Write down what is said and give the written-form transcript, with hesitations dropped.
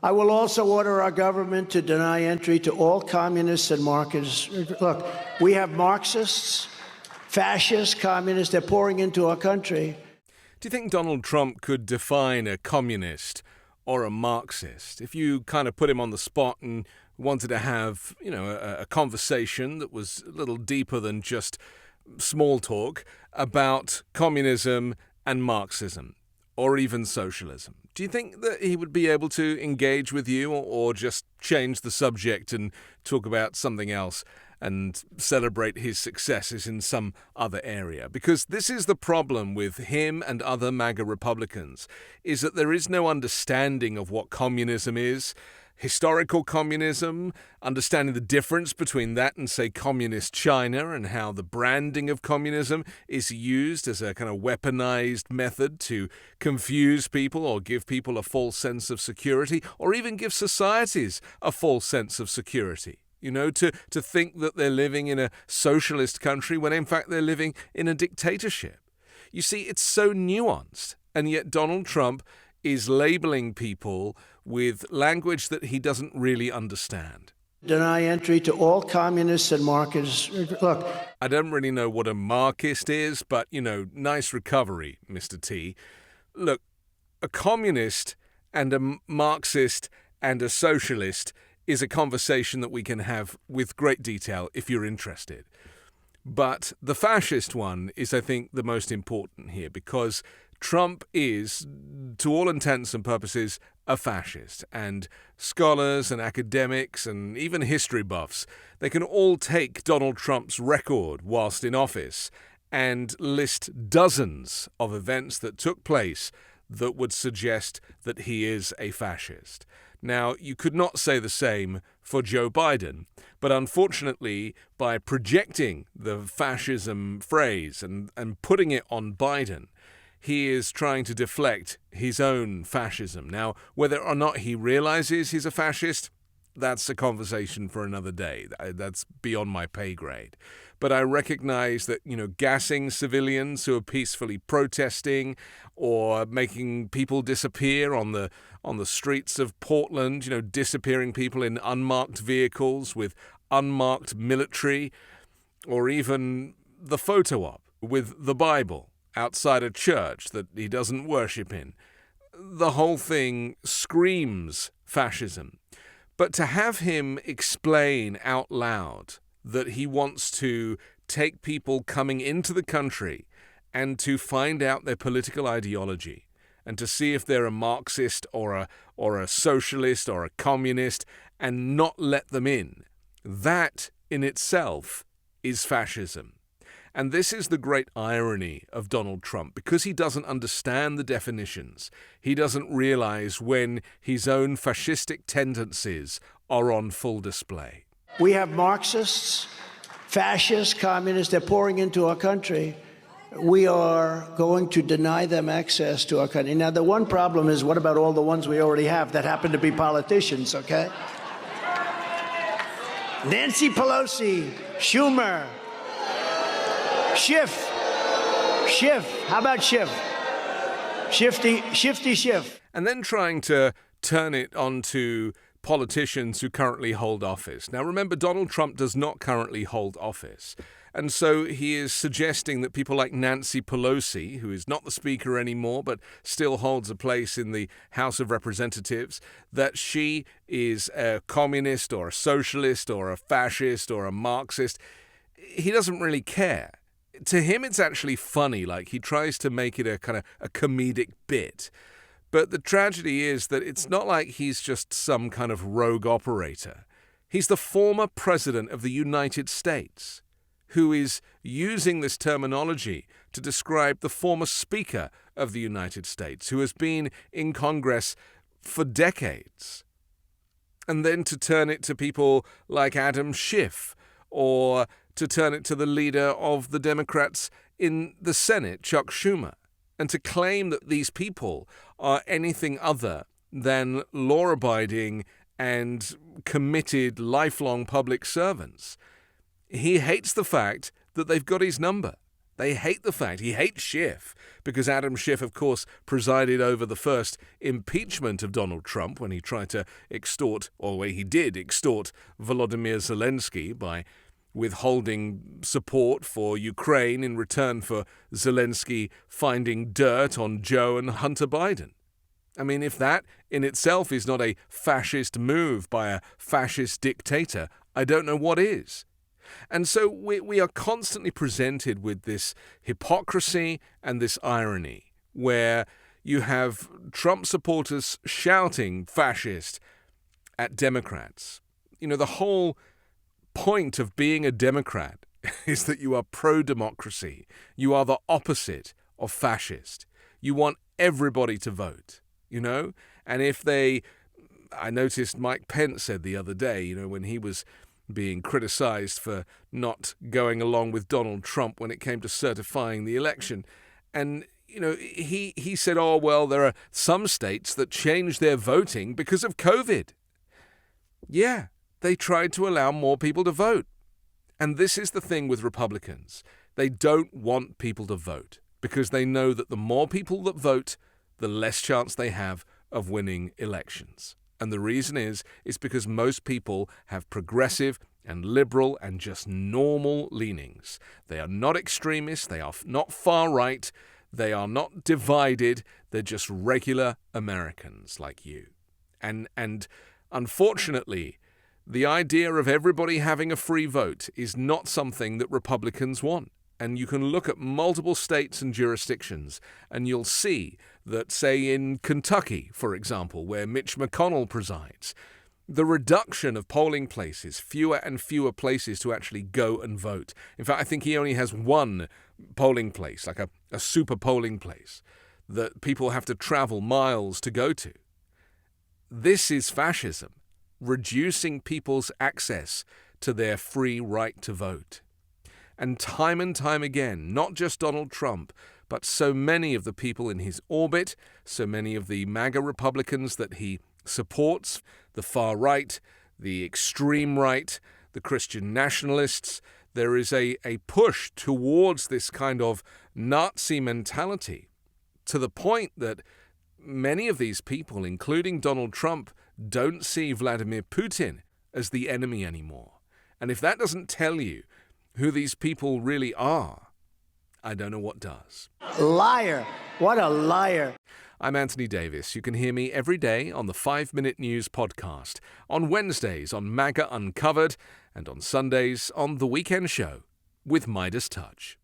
I will also order our government to deny entry to all communists and Marxists. Look, we have Marxists, fascists, communists, they're pouring into our country. Do you think Donald Trump could define a communist or a Marxist? If you kind of put him on the spot and wanted to have, a conversation that was a little deeper than just small talk about communism and Marxism, or even socialism. Do you think that he would be able to engage with you or just change the subject and talk about something else and celebrate his successes in some other area? Because this is the problem with him and other MAGA Republicans, is that there is no understanding of what communism is. Historical communism, understanding the difference between that and, say, communist China, and how the branding of communism is used as a kind of weaponized method to confuse people or give people a false sense of security, or even give societies a false sense of security. To think that they're living in a socialist country when in fact they're living in a dictatorship. You see, it's so nuanced, and yet Donald Trump is labeling people with language that he doesn't really understand. Deny entry to all communists and Marxists. Look, I don't really know what a Marxist is, but, nice recovery, Mr. T. Look, a communist and a Marxist and a socialist is a conversation that we can have with great detail if you're interested. But the fascist one is, I think, the most important here, because Trump is, to all intents and purposes, a fascist. And scholars and academics and even history buffs, they can all take Donald Trump's record whilst in office and list dozens of events that took place that would suggest that he is a fascist. Now, you could not say the same for Joe Biden, but unfortunately, by projecting the fascism phrase and putting it on Biden, he is trying to deflect his own fascism. Now, whether or not he realizes he's a fascist, that's a conversation for another day. That's beyond my pay grade. But I recognize that, gassing civilians who are peacefully protesting or making people disappear on the streets of Portland, disappearing people in unmarked vehicles with unmarked military, or even the photo op with the Bible outside a church that he doesn't worship in. The whole thing screams fascism. But to have him explain out loud that he wants to take people coming into the country and to find out their political ideology and to see if they're a Marxist or a socialist or a communist and not let them in, that in itself is fascism. And this is the great irony of Donald Trump, because he doesn't understand the definitions. He doesn't realize when his own fascistic tendencies are on full display. We have Marxists, fascists, communists, they're pouring into our country. We are going to deny them access to our country. Now, the one problem is, what about all the ones we already have that happen to be politicians, okay? Nancy Pelosi, Schumer, Schiff. How about Schiff? Shifty Schiff. And then trying to turn it onto politicians who currently hold office. Now, remember, Donald Trump does not currently hold office. And so he is suggesting that people like Nancy Pelosi, who is not the speaker anymore, but still holds a place in the House of Representatives, that she is a communist or a socialist or a fascist or a Marxist. He doesn't really care. To him, it's actually funny, like he tries to make it a kind of a comedic bit. But the tragedy is that it's not like he's just some kind of rogue operator. He's the former president of the United States, who is using this terminology to describe the former speaker of the United States, who has been in Congress for decades. And then to turn it to people like Adam Schiff, or to turn it to the leader of the Democrats in the Senate, Chuck Schumer, and to claim that these people are anything other than law-abiding and committed lifelong public servants. He hates the fact that they've got his number. They hate the fact. He hates Schiff because Adam Schiff, of course, presided over the first impeachment of Donald Trump when he tried to extort, or he did extort, Volodymyr Zelensky by withholding support for Ukraine in return for Zelensky finding dirt on Joe and Hunter Biden. I mean, if that in itself is not a fascist move by a fascist dictator, I don't know what is. And so we are constantly presented with this hypocrisy and this irony, where you have Trump supporters shouting fascist at Democrats. You know, the whole point of being a Democrat is that you are pro-democracy. You are the opposite of fascist. You want everybody to vote, you know? And I noticed Mike Pence said the other day, you know, when he was being criticized for not going along with Donald Trump when it came to certifying the election. And, you know, he said, oh, well, there are some states that changed their voting because of COVID. Yeah, they tried to allow more people to vote. And this is the thing with Republicans. They don't want people to vote because they know that the more people that vote, the less chance they have of winning elections. And the reason is because most people have progressive and liberal and just normal leanings. They are not extremists. They are not far right. They are not divided. They're just regular Americans like you. And unfortunately, the idea of everybody having a free vote is not something that Republicans want. And you can look at multiple states and jurisdictions, and you'll see that, say, in Kentucky, for example, where Mitch McConnell presides, the reduction of polling places, fewer and fewer places to actually go and vote. In fact, I think he only has one polling place, like a super polling place, that people have to travel miles to go to. This is fascism, reducing people's access to their free right to vote. And time again, not just Donald Trump, but so many of the people in his orbit, so many of the MAGA Republicans that he supports, the far right, the extreme right, the Christian nationalists, there is a push towards this kind of Nazi mentality, to the point that many of these people, including Donald Trump, don't see Vladimir Putin as the enemy anymore. And if that doesn't tell you who these people really are, I don't know what does. Liar. What a liar. I'm Anthony Davis. You can hear me every day on the 5 Minute News podcast, on Wednesdays on MAGA Uncovered, and on Sundays on The Weekend Show with Midas Touch.